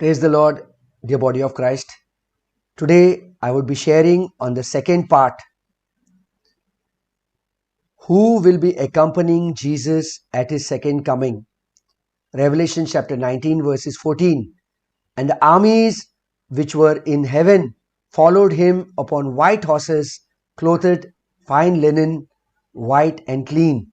Praise the Lord, dear body of Christ. Today I would be sharing on the second part. Who will be accompanying Jesus at his second coming? Revelation chapter 19 verses 14. And the armies which were in heaven followed him upon white horses, clothed fine linen, white and clean.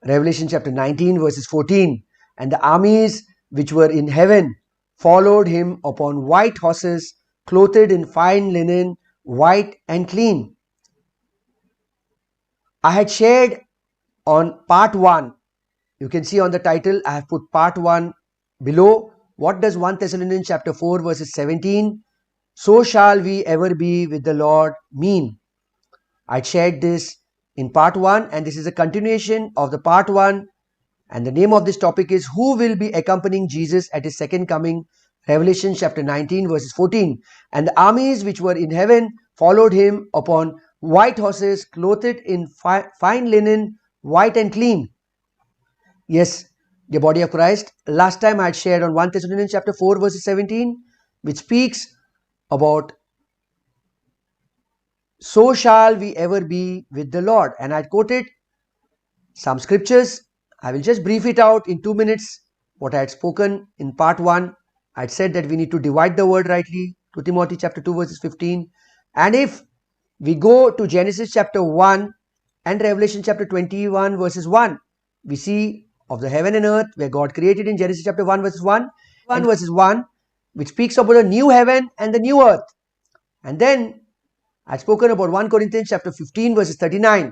Revelation chapter 19 verses 14. And the armies which were in heaven followed him upon white horses, clothed in fine linen, white and clean. I had shared on part 1. You can see on the title, I have put part 1 below. What does 1 Thessalonians chapter 4 verses 17, so shall we ever be with the Lord mean? I shared this in part 1 and this is a continuation of the part 1. And the name of this topic is who will be accompanying Jesus at his second coming? Revelation chapter 19 verses 14. And the armies which were in heaven followed him upon white horses, clothed in fine linen, white and clean. Yes, the body of Christ. Last time I had shared on 1 Thessalonians chapter 4 verses 17, which speaks about so shall we ever be with the Lord. And I had quoted some scriptures. I will just brief it out in 2 minutes. What I had spoken in part 1, I had said that we need to divide the word rightly. 2 Timothy chapter 2 verses 15. And if we go to Genesis chapter 1 and Revelation chapter 21 verses 1, we see of the heaven and earth where God created in Genesis chapter 1 verses 1 verses 1, which speaks about a new heaven and the new earth. And then I had spoken about 1 Corinthians chapter 15 verses 39.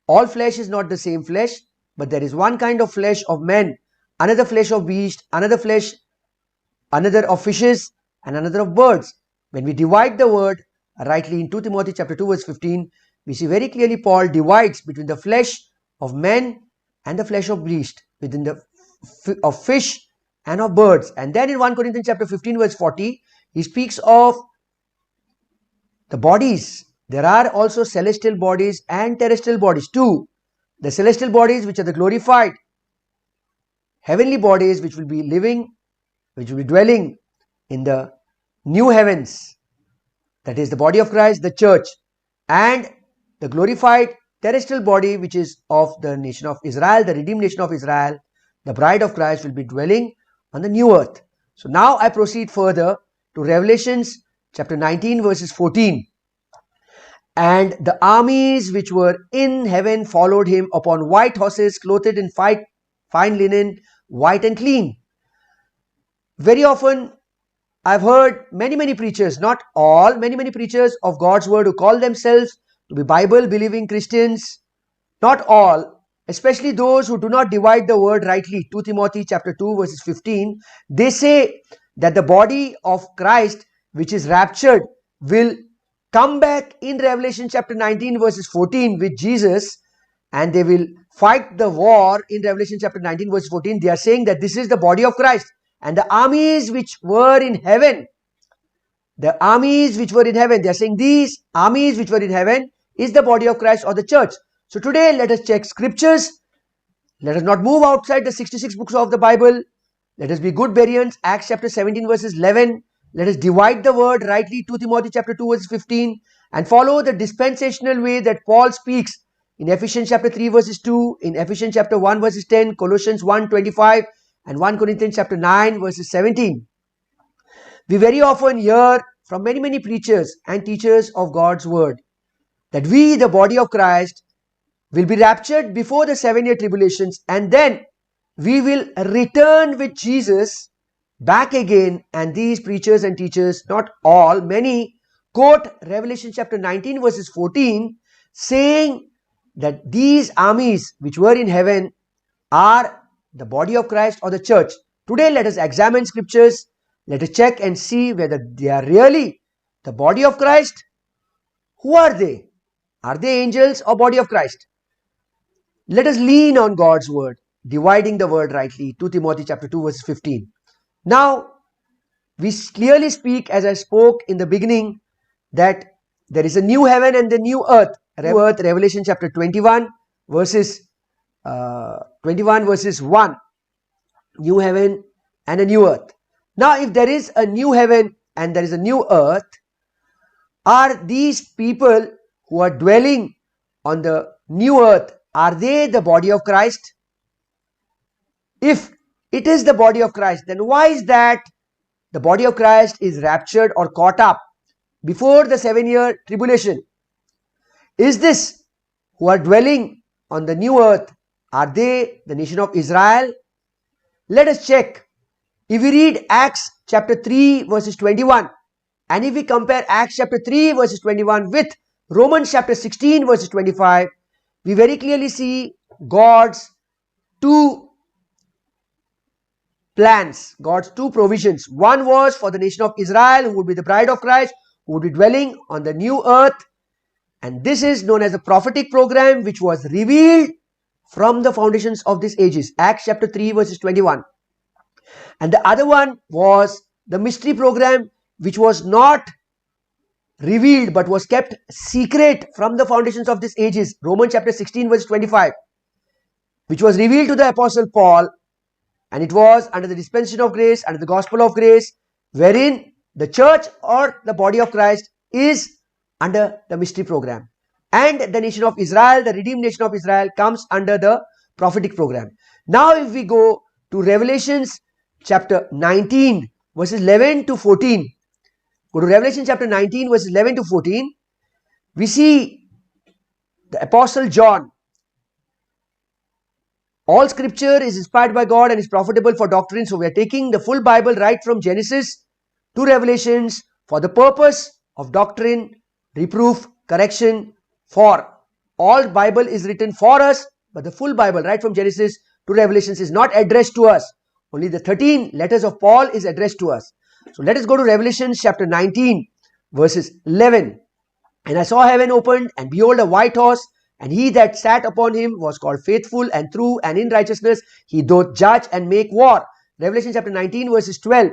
All flesh is not the same flesh, but there is one kind of flesh of men, another flesh of beast, another of fishes, and another of birds. When we divide the word rightly in 2 Timothy chapter 2 verse 15, we see very clearly Paul divides between the flesh of men and the flesh of beast, within the of fish and of birds. And then in 1 Corinthians chapter 15 verse 40, he speaks of the bodies. There are also celestial bodies and terrestrial bodies too. The celestial bodies which are the glorified heavenly bodies which will be living, which will be dwelling in the new heavens. That is the body of Christ, the church, and the glorified terrestrial body which is of the nation of Israel, the redeemed nation of Israel, the bride of Christ will be dwelling on the new earth. So now I proceed further to Revelations chapter 19 verses 14. And the armies which were in heaven followed him upon white horses, clothed in fine linen, white and clean. Very often I've heard many preachers, not all, many preachers of God's word who call themselves to be Bible believing Christians, not all, especially those who do not divide the word rightly. 2 Timothy chapter 2 verses 15, they say that the body of Christ which is raptured will come back in Revelation chapter 19 verses 14 with Jesus, and they will fight the war in Revelation chapter 19 verse 14. They are saying that this is the body of Christ, and the armies which were in heaven, they are saying these armies which were in heaven is the body of Christ or the church. So today let us check scriptures. Let us not move outside the 66 books of the Bible. Let us be good Bereans. Acts chapter 17 verses 11. Let us divide the word rightly, 2 Timothy chapter 2 verse 15, and follow the dispensational way that Paul speaks in Ephesians chapter 3 verses 2, in Ephesians chapter 1 verses 10, Colossians 1:25, and 1 Corinthians chapter 9 verses 17. We very often hear from many preachers and teachers of God's word that we, the body of Christ, will be raptured before the 7-year tribulations, and then we will return with Jesus back again. And these preachers and teachers, not all, many, quote Revelation chapter 19 verses 14, saying that these armies which were in heaven are the body of Christ or the church. Today let us examine scriptures. Let us check and see whether they are really the body of Christ. Who are they? Are they angels or body of Christ? Let us lean on God's word, dividing the word rightly, 2 Timothy chapter 2 verse 15. Now, we clearly speak, as I spoke in the beginning, that there is a new heaven and the new earth. Revelation chapter 21 verses 1. New heaven and a new earth. Now, if there is a new heaven and there is a new earth, are these people who are dwelling on the new earth, are they the body of Christ? If it is the body of Christ, then why is that the body of Christ is raptured or caught up before the 7-year tribulation? Is this who are dwelling on the new earth, are they the nation of Israel? Let us check. If we read Acts chapter 3 verses 21, and if we compare Acts chapter 3 verses 21 with Romans chapter 16 verses 25, we very clearly see God's two plans, God's two provisions. One was for the nation of Israel, who would be the bride of Christ, who would be dwelling on the new earth. And this is known as the prophetic program, which was revealed from the foundations of these ages. Acts chapter 3 verses 21. And the other one was the mystery program, which was not revealed but was kept secret from the foundations of these ages. Romans chapter 16 verse 25, which was revealed to the apostle Paul, and it was under the dispensation of grace, under the gospel of grace, wherein the church or the body of Christ is under the mystery program, and the nation of Israel, the redeemed nation of Israel, comes under the prophetic program. Now if we go to Revelations chapter 19 verses 11 to 14, go to Revelation chapter 19 verses 11 to 14, we see the apostle John. All scripture is inspired by God and is profitable for doctrine. So we are taking the full Bible right from Genesis to Revelations for the purpose of doctrine, reproof, correction. For all Bible is written for us, but the full Bible right from Genesis to Revelations is not addressed to us. Only the 13 letters of Paul is addressed to us. So let us go to Revelation chapter 19 verses 11. And I saw heaven opened, and behold a white horse, and he that sat upon him was called Faithful and True, and in righteousness he doth judge and make war. Revelation chapter 19 verses 12.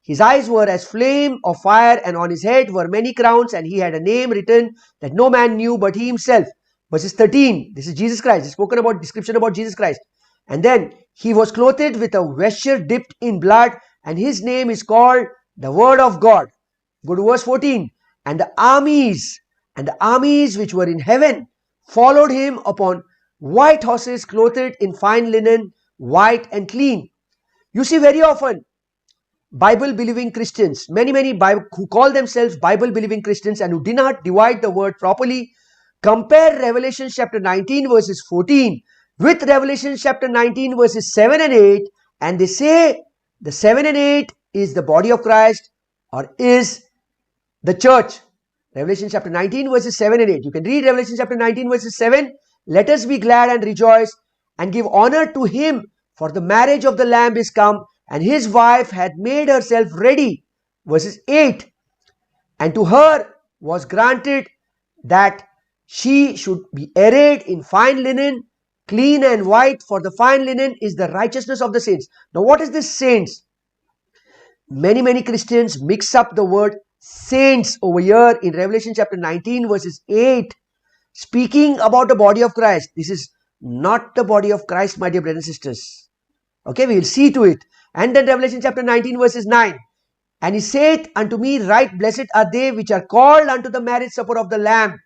His eyes were as flame of fire, and on his head were many crowns, and he had a name written that no man knew but he himself. Verses 13. This is Jesus Christ. It's spoken about, description about Jesus Christ. And then he was clothed with a vesture dipped in blood, and his name is called the Word of God. Go to verse 14. And the armies which were in heaven followed him upon white horses, clothed in fine linen, white and clean. You see, very often Bible believing Christians, many Bible, who call themselves Bible believing Christians and who do not divide the word properly, compare Revelation chapter 19 verses 14 with Revelation chapter 19 verses 7 and 8, and they say the 7 and 8 is the body of Christ or is the church. Revelation chapter 19 verses 7 and 8. You can read Revelation chapter 19 verses 7. Let us be glad and rejoice and give honor to him, for the marriage of the Lamb is come, and his wife had made herself ready. Verses 8. And to her was granted that she should be arrayed in fine linen, clean and white, for the fine linen is the righteousness of the saints. Now what is this saints? Many Christians mix up the word saints over here in Revelation chapter 19 verses 8, speaking about the body of Christ. This is not the body of Christ, my dear brothers and sisters. Okay, we will see to it. And then Revelation chapter 19 verses 9. And he saith unto me, right blessed are they which are called unto the marriage supper of the Lamb.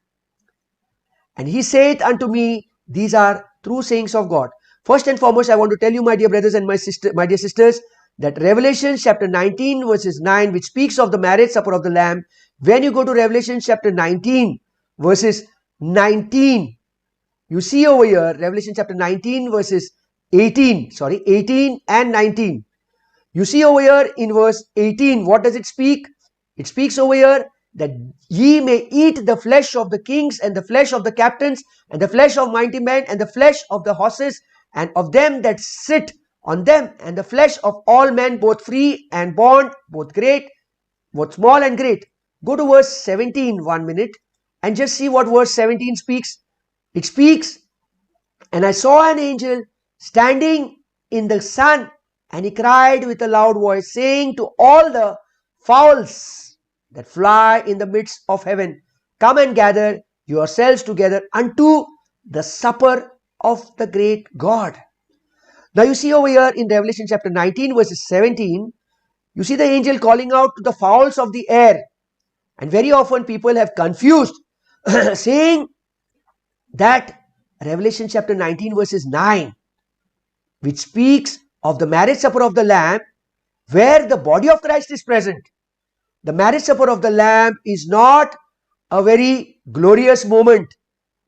And he saith unto me, these are true sayings of God. First and foremost, I want to tell you, my dear brothers and my dear sisters, that Revelation chapter 19 verses 9, which speaks of the marriage supper of the Lamb, when you go to Revelation chapter 19 verses 19, you see over here, Revelation chapter 19 verses 18 and 19. You see over here in verse 18, what does it speak? It speaks over here that ye may eat the flesh of the kings and the flesh of the captains and the flesh of mighty men and the flesh of the horses and of them that sit on them, and the flesh of all men, both free and bond, both great, both small and great. Go to verse 17 1 minute and just see what verse 17 speaks. It speaks, and I saw an angel standing in the sun, and he cried with a loud voice, saying to all the fowls that fly in the midst of heaven, come and gather yourselves together unto the supper of the great God. Now you see over here in Revelation chapter 19 verses 17, You see the angel calling out to the fowls of the air. And very often people have confused saying that Revelation chapter 19 verses 9, which speaks of the marriage supper of the Lamb, where the body of Christ is present. The marriage supper of the Lamb is not a very glorious moment,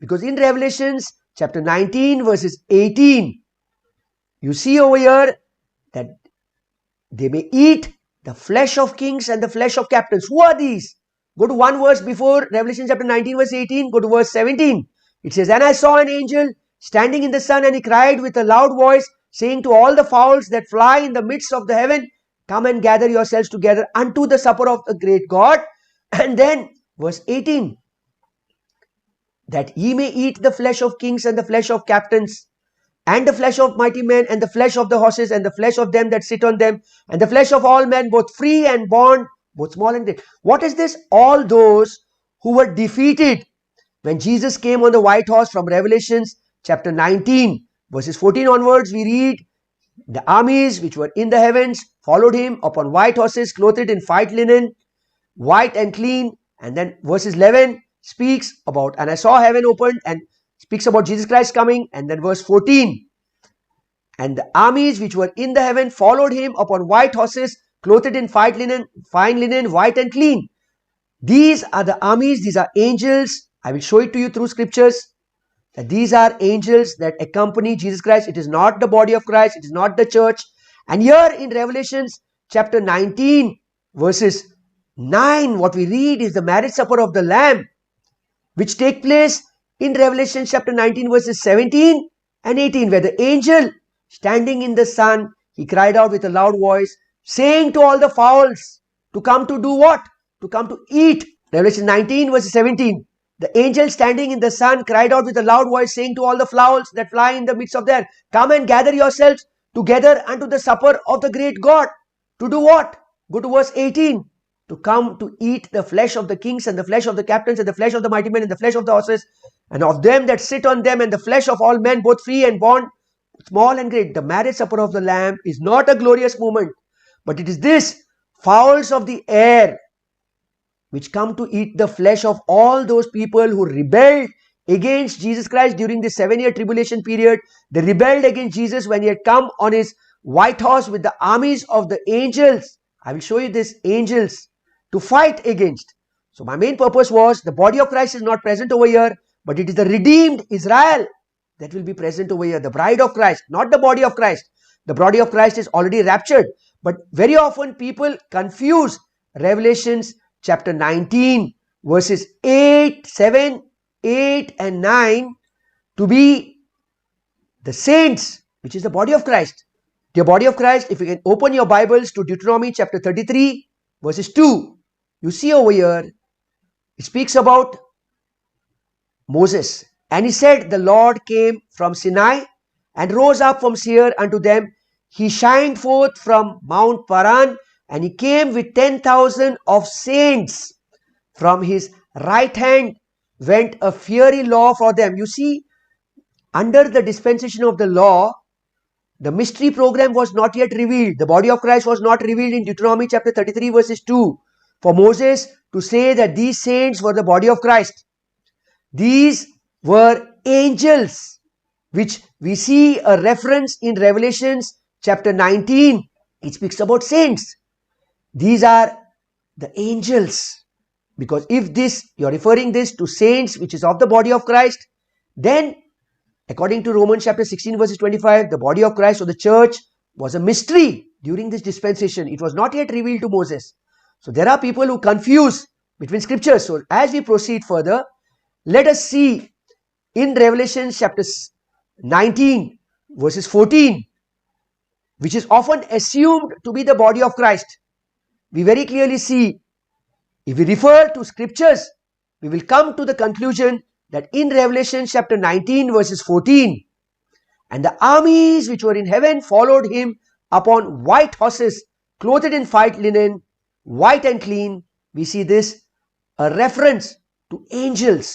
because in Revelations chapter 19 verses 18, you see over here that they may eat the flesh of kings and the flesh of captains. Who are these? Go to one verse before Revelation chapter 19 verse 18, go to verse 17. It says, "And I saw an angel standing in the sun, and he cried with a loud voice, saying to all the fowls that fly in the midst of the heaven, come and gather yourselves together unto the supper of the great God." And then verse 18, "that ye may eat the flesh of kings and the flesh of captains, and the flesh of mighty men, and the flesh of the horses, and the flesh of them that sit on them, and the flesh of all men, both free and bond, both small and great." What is this? All those who were defeated when Jesus came on the white horse. From Revelations chapter 19 verses 14 onwards, we read, "The armies which were in the heavens followed him upon white horses, clothed in fine linen, white and clean." And then verses 11 speaks about, "And I saw heaven opened," and speaks about Jesus Christ coming. And then verse 14, "And the armies which were in the heaven followed him upon white horses, clothed in fine linen, white and clean." These are the armies, these are angels. I will show it to you through scriptures, that these are angels that accompany Jesus Christ. It is not the body of Christ, it is not the church. And here in Revelations chapter 19 verses 9, what we read is the marriage supper of the Lamb, which take place in Revelation chapter 19 verses 17 and 18, where the angel standing in the sun, he cried out with a loud voice, saying to all the fowls to come to do what? To come to eat. Revelation 19 verse 17. The angel standing in the sun cried out with a loud voice, saying to all the fowls that fly in the midst of there, come and gather yourselves together unto the supper of the great God. To do what? Go to verse 18. To come to eat the flesh of the kings and the flesh of the captains and the flesh of the mighty men and the flesh of the horses and of them that sit on them, and the flesh of all men, both free and bond, small and great. The marriage supper of the Lamb is not a glorious moment, but it is this: fowls of the air, which come to eat the flesh of all those people who rebelled against Jesus Christ during the 7-year tribulation period. They rebelled against Jesus when he had come on his white horse with the armies of the angels. I will show you this angels to fight against. So my main purpose was, the body of Christ is not present over here, but it is the redeemed Israel that will be present over here, the bride of Christ, not the body of Christ. The body of Christ is already raptured. But very often people confuse Revelations chapter 19 verses 7, 8 and 9 to be the saints, which is the body of Christ. The body of Christ, if you can open your Bibles to Deuteronomy chapter 33 verses 2, you see over here, it speaks about Moses. "And he said, the Lord came from Sinai and rose up from Seir unto them. He shined forth from Mount Paran, and he came with 10,000 of saints. From his right hand went a fiery law for them." You see, under the dispensation of the law, the mystery program was not yet revealed. The body of Christ was not revealed in Deuteronomy chapter 33 verses 2. For Moses to say that these saints were the body of Christ. These were angels, which we see a reference in Revelations chapter 19. It speaks about saints. These are the angels. Because if you are referring this to saints, which is of the body of Christ, then according to Romans chapter 16 verses 25, the body of Christ or the church was a mystery during this dispensation. It was not yet revealed to Moses. So there are people who confuse between scriptures. So as we proceed further, let us see in Revelation chapter 19 verses 14, which is often assumed to be the body of Christ. We very clearly see, if we refer to scriptures, we will come to the conclusion that in Revelation chapter 19 verses 14, "And the armies which were in heaven followed him upon white horses, clothed in fine linen, white and clean." We see this, a reference to angels.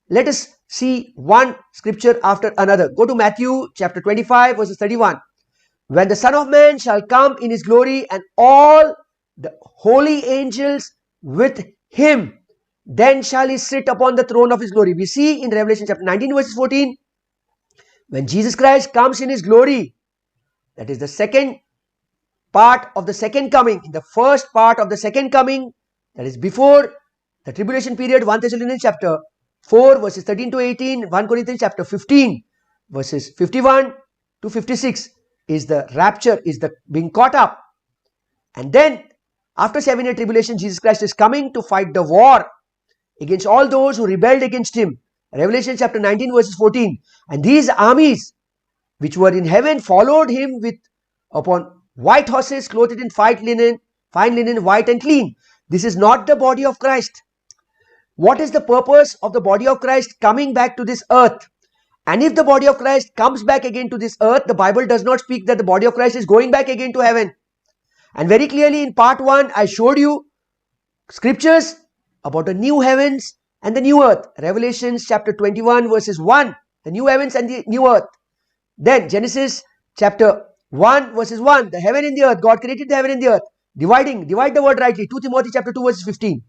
Let us see one scripture after another. Go to Matthew chapter 25 verses 31. "When the Son of Man shall come in his glory, and all the holy angels with him. Then shall he sit upon the throne of his glory. We see in Revelation chapter 19 verses 14, when Jesus Christ comes in his glory, that is the second part of the second coming. In the first part of the second coming, that is before the tribulation period, 1 Thessalonians chapter 4 verses 13 to 18, 1 Corinthians chapter 15 verses 51 to 56 is the rapture, is the being caught up. And then after 7-year tribulation, Jesus Christ is coming to fight the war against all those who rebelled against him. Revelation chapter 19 verses 14. And these armies which were in heaven followed him with upon white horses clothed in fine linen, white and clean. This is not the body of Christ. What is the purpose of the body of Christ coming back to this earth? And if the body of Christ comes back again to this earth, the Bible does not speak that the body of Christ is going back again to heaven. And very clearly in part 1, I showed you scriptures about the new heavens and the new earth. Revelation chapter 21 verses 1, the new heavens and the new earth. Then Genesis chapter 1 verses 1, the heaven and the earth. God created the heaven and the earth. Divide the word rightly. 2 Timothy chapter 2 verses 15.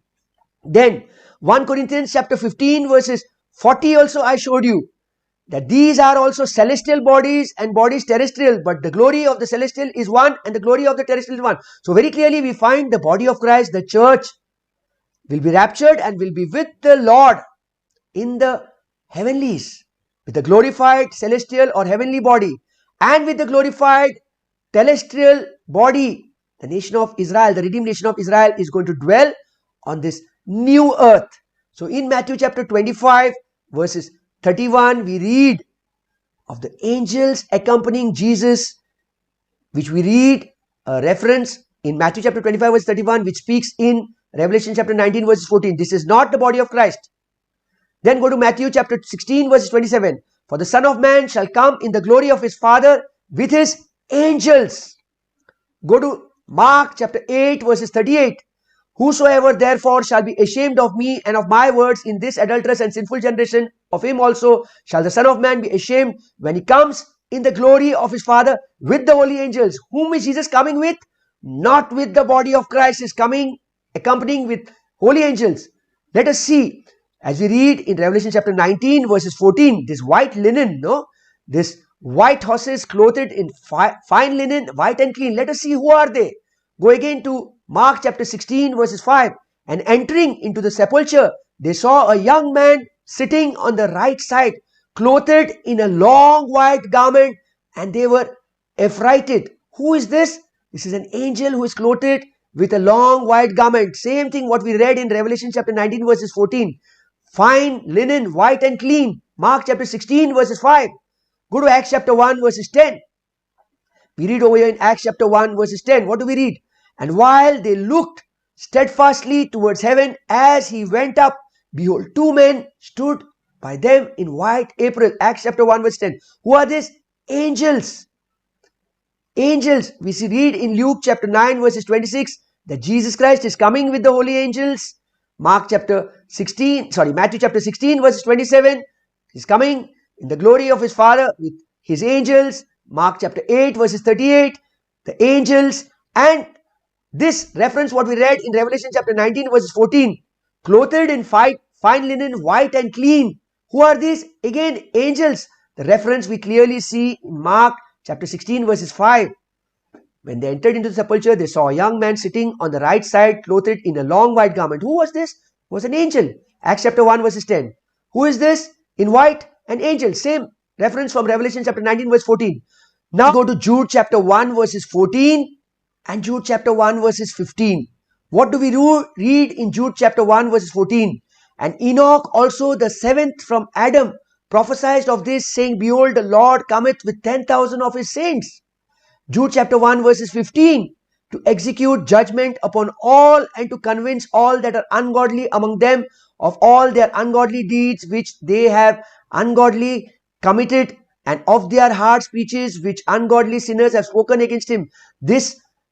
Then 1 Corinthians chapter 15 verses 40 also I showed you that these are also celestial bodies and bodies terrestrial, but the glory of the celestial is one and the glory of the terrestrial is one. So very clearly we find the body of Christ, the church, will be raptured and will be with the Lord in the heavenlies, with the glorified celestial or heavenly body, and with the glorified terrestrial body. The nation of Israel, the redeemed nation of Israel, is going to dwell on this new earth. So in Matthew chapter 25 verses 31, we read of the angels accompanying Jesus, which we read a reference in Matthew chapter 25 verse 31, which speaks in Revelation chapter 19 verse 14. This is not the body of Christ. Then go to Matthew chapter 16 verse 27. For the Son of Man shall come in the glory of his Father with his angels. Go to Mark chapter 8 verses 38. Whosoever therefore shall be ashamed of me and of my words in this adulterous and sinful generation, of him also shall the Son of Man be ashamed when he comes in the glory of his Father with the holy angels. Whom is Jesus coming with? Not with the body of Christ. Is coming accompanying with holy angels. Let us see, as we read in Revelation chapter 19 verses 14, this white linen, this white horses clothed in fine linen, white and clean. Let us see who are they. Go again to Mark chapter 16 verses 5. And entering into the sepulchre, they saw a young man sitting on the right side, clothed in a long white garment, and they were affrighted. Who is this? This is an angel who is clothed with a long white garment. Same thing what we read in Revelation chapter 19 verses 14. Fine linen, white and clean. Mark chapter 16 verses 5. Go to Acts chapter 1 verses 10. We read over here in Acts chapter 1 verses 10. What do we read? And while they looked steadfastly towards heaven as he went up, behold, two men stood by them in white apparel. Acts chapter 1 verse 10. Who are these? Angels. Angels. We read in Luke chapter 9 verses 26 that Jesus Christ is coming with the holy angels. Matthew chapter 16 verses 27. He's coming in the glory of his Father with his angels. Mark chapter 8 verses 38. The angels. And this reference what we read in Revelation chapter 19 verses 14. Clothed in fine linen, white and clean. Who are these? Again, angels. The reference we clearly see in Mark chapter 16 verses 5. When they entered into the sepulchre, they saw a young man sitting on the right side, clothed in a long white garment. Who was this? It was an angel. Acts chapter 1 verses 10. Who is this? In white, an angel. Same reference from Revelation chapter 19 verse 14. Now go to Jude chapter 1 verses 14 and Jude chapter 1 verses 15. What do we read in Jude chapter 1 verses 14? And Enoch also the seventh from Adam prophesied of this, saying, Behold, the Lord cometh with 10,000 of his saints. Jude chapter 1 verses 15. To execute judgment upon all and to convince all that are ungodly among them of all their ungodly deeds which they have ungodly committed, and of their hard speeches which ungodly sinners have spoken against him.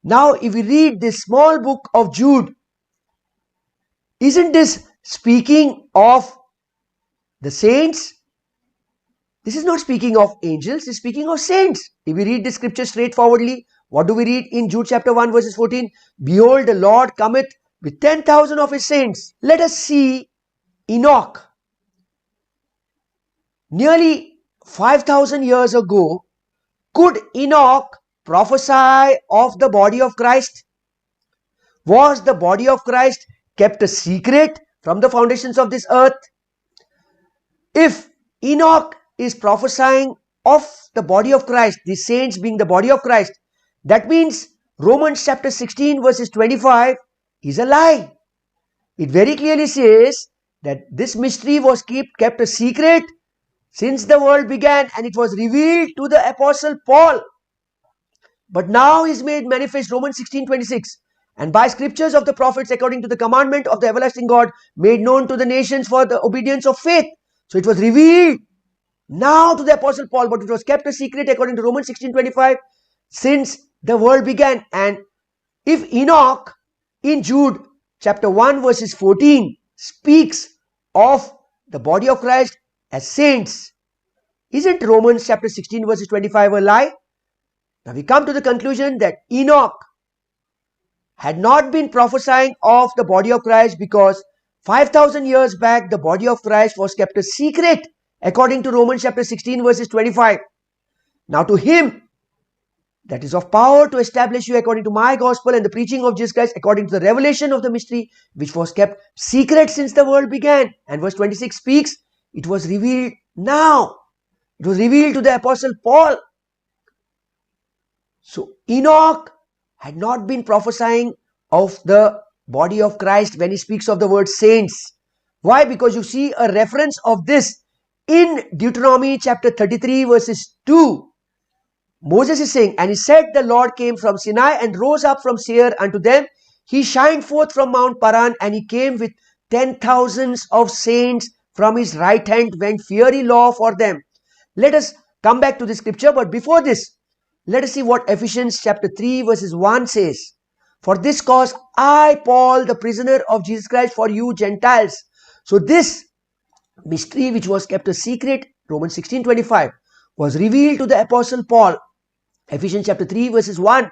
Now if we read this small book of Jude, isn't this speaking of the saints? This is not speaking of angels, it's speaking of saints. If we read the scripture straightforwardly, What do we read in Jude chapter 1 verses 14? Behold, the Lord cometh with 10,000 of his saints. Let us see Enoch. Nearly 5,000 years ago, could Enoch prophesy of the body of Christ? Was the body of Christ kept a secret from the foundations of this earth? If Enoch is prophesying of the body of Christ, the saints being the body of Christ, that means Romans chapter 16 verses 25 is a lie. It very clearly says that this mystery was kept a secret since the world began, and it was revealed to the apostle Paul. But now is made manifest, Romans 16:26, and by scriptures of the prophets according to the commandment of the everlasting God, made known to the nations for the obedience of faith. So it was revealed now to the apostle Paul, but it was kept a secret according to Romans 16:25 since the world began. And if Enoch in Jude chapter 1 verses 14 speaks of the body of Christ as saints, isn't Romans chapter 16 verses 25 a lie? Now we come to the conclusion that Enoch had not been prophesying of the body of Christ because 5,000 years back the body of Christ was kept a secret according to Romans chapter 16 verses 25. Now to him that is of power to establish you according to my gospel and the preaching of Jesus Christ according to the revelation of the mystery which was kept secret since the world began. And verse 26 speaks, it was revealed now. It was revealed to the apostle Paul. So Enoch had not been prophesying of the body of Christ when he speaks of the word saints. Why? Because you see a reference of this in Deuteronomy chapter 33 verses 2. Moses is saying, and he said, the Lord came from Sinai and rose up from Seir unto them. He shined forth from Mount Paran, and he came with 10,000s of saints from his right hand, went fiery law for them. Let us come back to the scripture, but before this, let us see what Ephesians chapter 3 verses 1 says. For this cause I, Paul, the prisoner of Jesus Christ, for you Gentiles. So this mystery which was kept a secret, Romans 16:25, was revealed to the apostle Paul. Ephesians chapter 3 verses 1.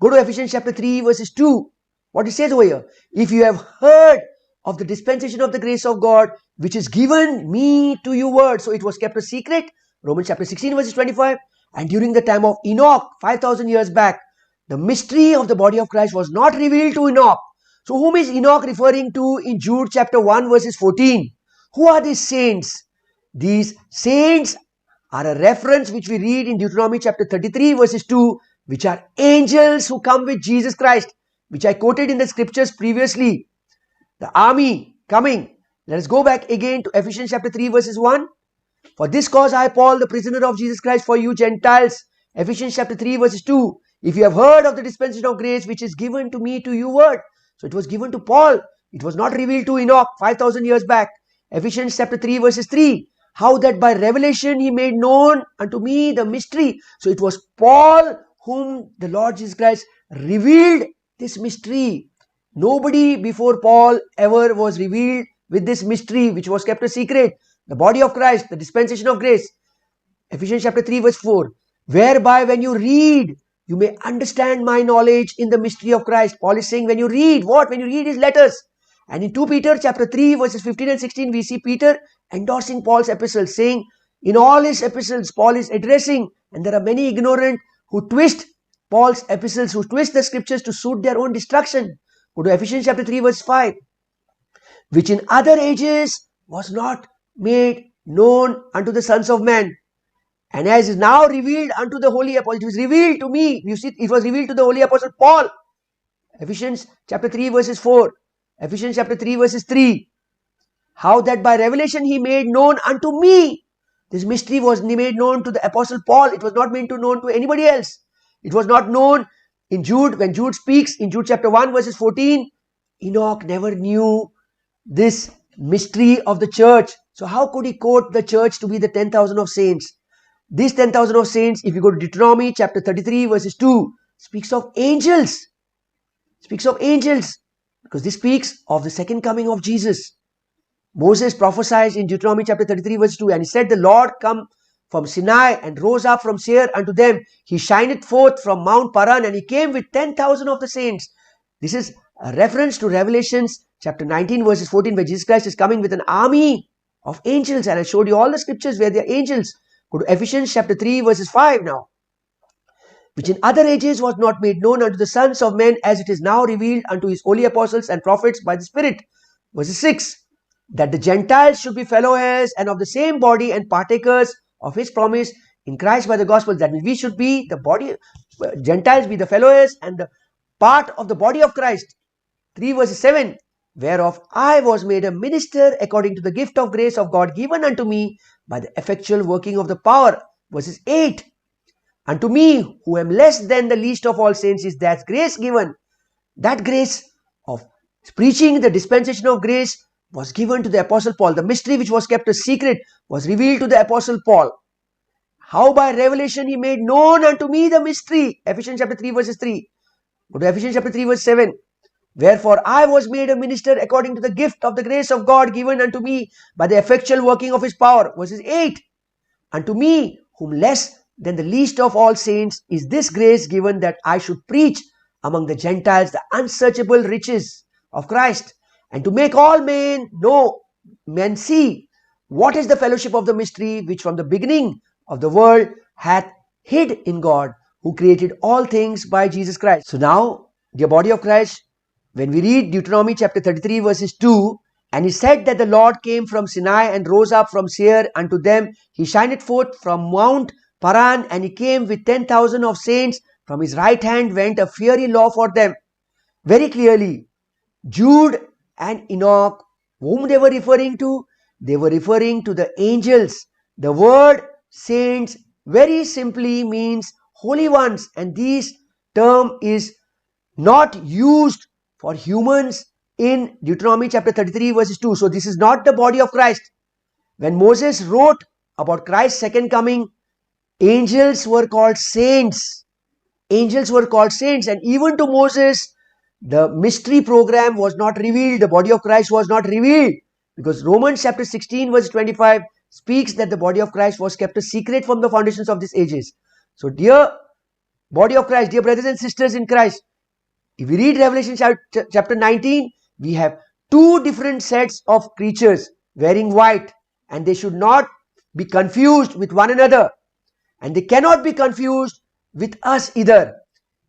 Go to Ephesians chapter 3 verses 2. What it says over here? If you have heard of the dispensation of the grace of God, which is given me to you word. So it was kept a secret. Romans chapter 16 verses 25. And during the time of Enoch, 5,000 years back, the mystery of the body of Christ was not revealed to Enoch. So whom is Enoch referring to in Jude chapter 1 verses 14? Who are these saints? These saints are a reference which we read in Deuteronomy chapter 33 verses 2, which are angels who come with Jesus Christ, which I quoted in the scriptures previously. The army coming. Let us go back again to Ephesians chapter 3 verses 1. For this cause I, Paul, the prisoner of Jesus Christ, for you Gentiles. Ephesians chapter 3 verses 2. If you have heard of the dispensation of grace which is given to me to you word. So it was given to Paul. It was not revealed to Enoch 5,000 years back. Ephesians chapter 3 verses 3. How that by revelation he made known unto me the mystery. So it was Paul whom the Lord Jesus Christ revealed this mystery. Nobody before Paul ever was revealed with this mystery which was kept a secret. The body of Christ, the dispensation of grace. Ephesians chapter 3 verse 4. Whereby when you read, you may understand my knowledge in the mystery of Christ. Paul is saying when you read, what? When you read his letters. And in 2 Peter chapter 3 verses 15 and 16, we see Peter endorsing Paul's epistles, saying in all his epistles, Paul is addressing, and there are many ignorant who twist Paul's epistles, who twist the scriptures to suit their own destruction. Go to Ephesians chapter 3 verse 5. Which in other ages was not made known unto the sons of men, and as is now revealed unto the holy apostle. It was revealed to me. You see, it was revealed to the holy apostle Paul. Ephesians chapter 3 verses 4. Ephesians chapter 3 verses 3. How that by revelation he made known unto me. This mystery was made known to the apostle Paul. It was not made known to anybody else. It was not known in Jude. When Jude speaks in Jude chapter 1 verses 14, Enoch never knew this mystery of the church. So how could he quote the church to be the 10,000 of saints? These 10,000 of saints, if you go to Deuteronomy chapter 33 verses 2, speaks of angels. Speaks of angels. Because this speaks of the second coming of Jesus. Moses prophesies in Deuteronomy chapter 33 verse 2, and he said, the Lord come from Sinai and rose up from Seir unto them. He shineth forth from Mount Paran, and he came with 10,000 of the saints. This is a reference to Revelations chapter 19 verses 14, where Jesus Christ is coming with an army of angels. And I showed you all the scriptures where they are angels. Go to Ephesians chapter 3 verses 5 now. Which in other ages was not made known unto the sons of men, as it is now revealed unto his holy apostles and prophets by the Spirit. Verse 6. That the Gentiles should be fellow heirs and of the same body and partakers of his promise in Christ by the gospel. That we should be the body, Gentiles be the fellow heirs and the part of the body of Christ. 3 verse 7. Whereof I was made a minister according to the gift of grace of God given unto me by the effectual working of the power. Verses 8. Unto me, who am less than the least of all saints, is that grace given. That grace of preaching the dispensation of grace was given to the Apostle Paul. The mystery which was kept a secret was revealed to the Apostle Paul. How by revelation he made known unto me the mystery. Ephesians chapter 3 verses 3. Go to Ephesians chapter 3 verse 7. Wherefore I was made a minister according to the gift of the grace of God given unto me by the effectual working of his power. Verses 8. Unto me, whom less than the least of all saints, is this grace given, that I should preach among the Gentiles the unsearchable riches of Christ, and to make all men know, men see, what is the fellowship of the mystery which from the beginning of the world hath hid in God, who created all things by Jesus Christ. So now, dear body of Christ, when we read Deuteronomy chapter 33 verses 2, and he said that the Lord came from Sinai and rose up from Seir unto them. He shineth forth from Mount Paran, and he came with 10,000 of saints. From his right hand went a fiery law for them. Very clearly, Jude and Enoch, whom they were referring to? They were referring to the angels. The word saints very simply means holy ones, and this term is not used for humans in Deuteronomy chapter 33 verses 2. So this is not the body of Christ. When Moses wrote about Christ's second coming, angels were called saints. Angels were called saints, and even to Moses, the mystery program was not revealed. The body of Christ was not revealed, because Romans chapter 16 verse 25 speaks that the body of Christ was kept a secret from the foundations of these ages. So dear body of Christ, dear brothers and sisters in Christ, if we read Revelation chapter 19, we have two different sets of creatures wearing white, and they should not be confused with one another, and they cannot be confused with us either.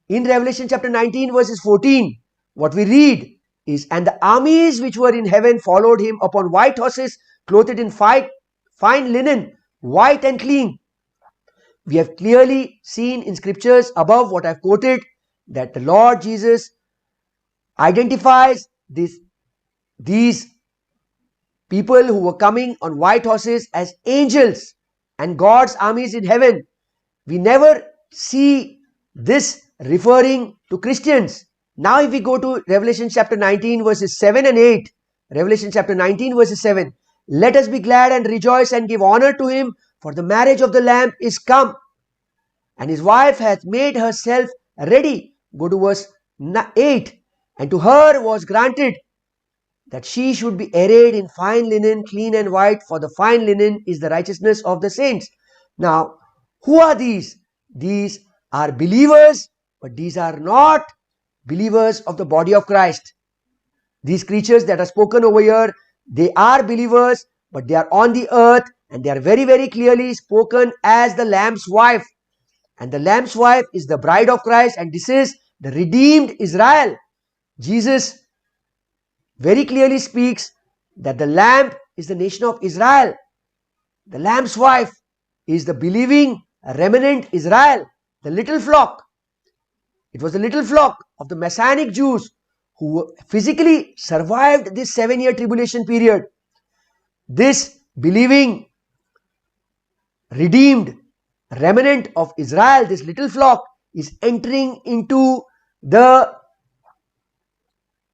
In Revelation chapter 19 verses 14, what we read is, and the armies which were in heaven followed him upon white horses, clothed in fine linen, white and clean. We have clearly seen in scriptures above what I've quoted, that the Lord Jesus identifies these people who were coming on white horses as angels and God's armies in heaven. We never see this referring to Christians. Now if we go to Revelation chapter 19 verses 7 and 8, Revelation chapter 19 verses 7, let us be glad and rejoice and give honor to him, for the marriage of the Lamb is come, and his wife hath made herself ready. Go to verse 8. And to her was granted that she should be arrayed in fine linen, clean and white, for the fine linen is the righteousness of the saints. Now, who are these? These are believers, but these are not believers of the body of Christ. These creatures that are spoken over here, they are believers, but they are on the earth, and they are very, very clearly spoken as the Lamb's wife. And the Lamb's wife is the bride of Christ, and this is the redeemed Israel. Jesus very clearly speaks that the Lamb is the nation of Israel. The Lamb's wife is the believing remnant Israel, the little flock. It was the little flock of the Messianic Jews who physically survived this 7-year tribulation period. This believing redeemed remnant of Israel, this little flock, is entering into the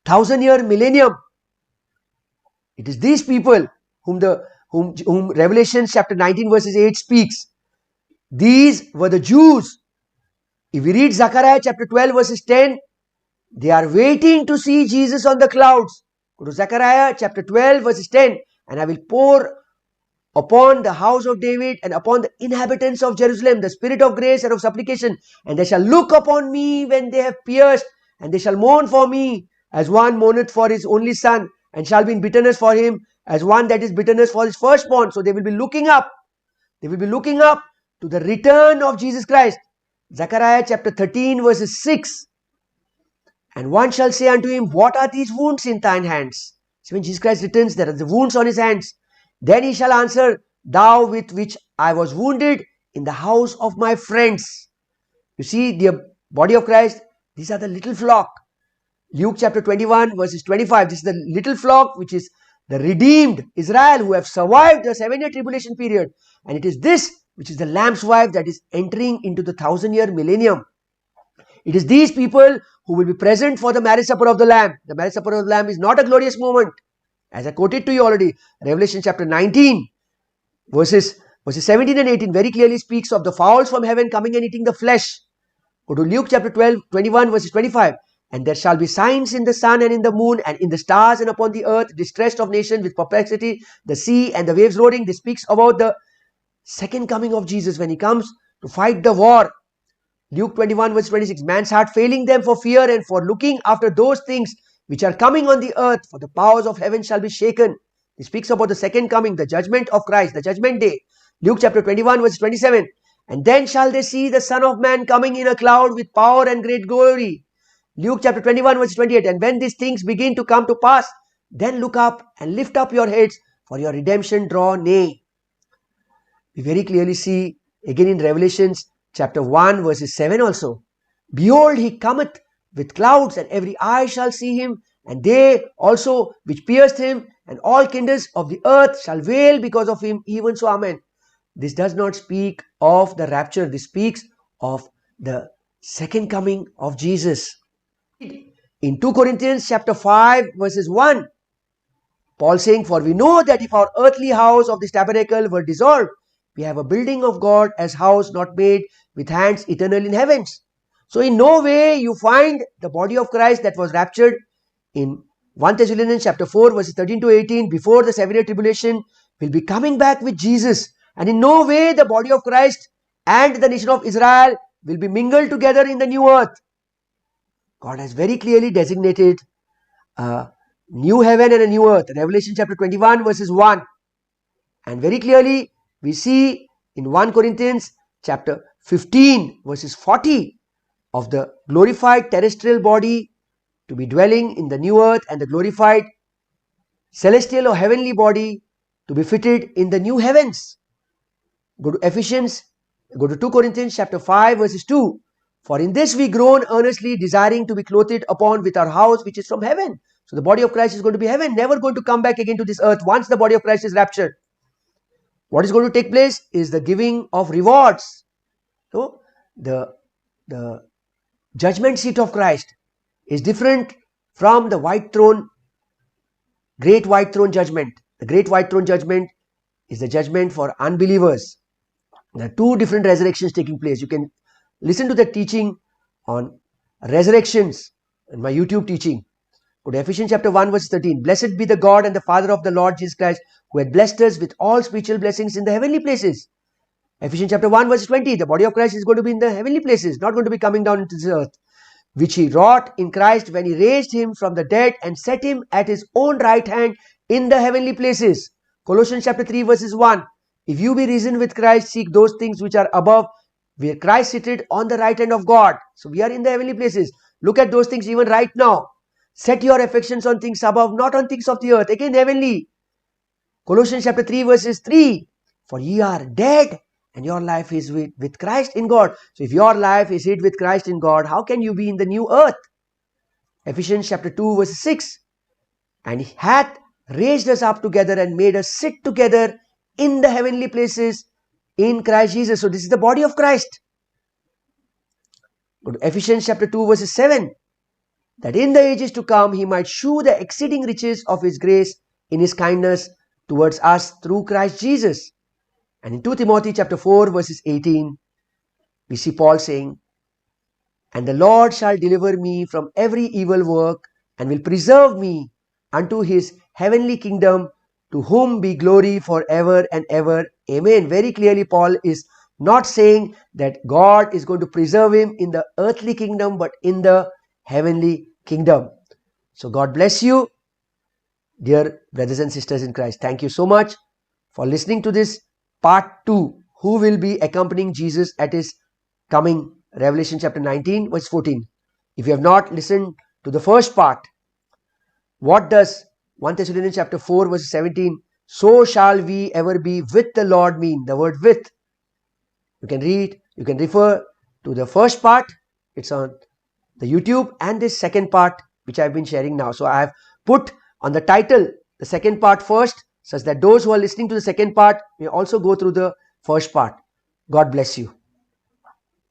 1000-year millennium. It is these people whom Revelation chapter 19 verses 8 speaks. These were the Jews. If we read Zechariah chapter 12 verses 10, they are waiting to see Jesus on the clouds. Go to Zechariah chapter 12 verses 10, and I will pour upon the house of David and upon the inhabitants of Jerusalem the spirit of grace and of supplication, and they shall look upon me when they have pierced, and they shall mourn for me as one mourneth for his only son, and shall be in bitterness for him as one that is bitterness for his firstborn. So they will be looking up. They will be looking up to the return of Jesus Christ. Zechariah chapter 13 verses 6. And one shall say unto him, what are these wounds in thine hands? So when Jesus Christ returns, there are the wounds on his hands. Then he shall answer, thou with which I was wounded in the house of my friends. You see, the body of Christ, these are the little flock. Luke chapter 21 verses 25. This is the little flock which is the redeemed Israel who have survived the 7-year tribulation period. And it is this which is the Lamb's wife that is entering into the 1000-year millennium. It is these people who will be present for the marriage supper of the Lamb. The marriage supper of the Lamb is not a glorious moment. As I quoted to you already, Revelation chapter 19 verses 17 and 18 very clearly speaks of the fowls from heaven coming and eating the flesh. Go to Luke chapter 21 verses 25. And there shall be signs in the sun and in the moon and in the stars and upon the earth, distress of nations with perplexity, the sea and the waves roaring. This speaks about the second coming of Jesus when he comes to fight the war. Luke 21 verse 26. Man's heart failing them for fear and for looking after those things which are coming on the earth, for the powers of heaven shall be shaken. He speaks about the second coming, the judgment of Christ, the judgment day. Luke chapter 21 verse 27. And then shall they see the Son of Man coming in a cloud with power and great glory. Luke chapter 21 verse 28. And when these things begin to come to pass, then look up and lift up your heads, for your redemption draw nigh. We very clearly see again in Revelations chapter 1 verses 7 also. Behold, he cometh with clouds, and every eye shall see him, and they also which pierced him, and all kindreds of the earth shall wail because of him. Even so, amen. This does not speak of the rapture. This speaks of the second coming of Jesus. In 2 Corinthians chapter 5 verses 1, Paul saying, for we know that if our earthly house of this tabernacle were dissolved, we have a building of God as house not made with hands, eternal in heavens. So in no way you find the body of Christ that was raptured in 1 Thessalonians chapter 4 verses 13 to 18 before the 7-year tribulation will be coming back with Jesus. And in no way the body of Christ and the nation of Israel will be mingled together in the new earth. God has very clearly designated a new heaven and a new earth. Revelation chapter 21 verses 1. And very clearly we see in 1 Corinthians chapter 15 verses 40 of the glorified terrestrial body to be dwelling in the new earth and the glorified celestial or heavenly body to be fitted in the new heavens. Go to 2 Corinthians chapter 5 verses 2. For in this we groan earnestly, desiring to be clothed upon with our house which is from heaven. So the body of Christ is going to be heaven, never going to come back again to this earth once the body of Christ is raptured. What is going to take place is the giving of rewards. So the judgment seat of Christ is different from the white throne, great white throne judgment. The great white throne judgment is the judgment for unbelievers. There are two different resurrections taking place. You can listen to the teaching on resurrections in my YouTube teaching. Go to Ephesians chapter 1 verse 13. Blessed be the God and the Father of the Lord Jesus Christ, who hath blessed us with all spiritual blessings in the heavenly places. Ephesians chapter 1 verse 20. The body of Christ is going to be in the heavenly places, not going to be coming down into this earth, which he wrought in Christ when he raised him from the dead and set him at his own right hand in the heavenly places. Colossians chapter 3 verses 1. If you be risen with Christ, seek those things which are above, where Christ seated on the right hand of God. So we are in the heavenly places. Look at those things even right now. Set your affections on things above, not on things of the earth. Again, heavenly. Colossians chapter 3 verses 3. For ye are dead, and your life is with Christ in God. So if your life is hid with Christ in God, how can you be in the new earth? Ephesians chapter 2 verse 6. And he hath raised us up together and made us sit together in the heavenly places in Christ Jesus. So this is the body of Christ. Go to Ephesians chapter 2 verse 7. That in the ages to come he might shew the exceeding riches of his grace in his kindness towards us through Christ Jesus. And in 2 Timothy chapter 4 verses 18, we see Paul saying, and the Lord shall deliver me from every evil work and will preserve me unto his heavenly kingdom, to whom be glory forever and ever. Amen. Very clearly, Paul is not saying that God is going to preserve him in the earthly kingdom, but in the heavenly kingdom. So God bless you, dear brothers and sisters in Christ. Thank you so much for listening to this part 2. Who will be accompanying Jesus at his coming? Revelation chapter 19 verse 14. If you have not listened to the first part, what does 1 Thessalonians chapter 4 verse 17, so shall we ever be with the Lord mean? The word with, you can read, you can refer to the first part. It's on the YouTube, and this second part which I've been sharing now. So I have put on the title the second part first, such that those who are listening to the second part may also go through the first part. God bless you.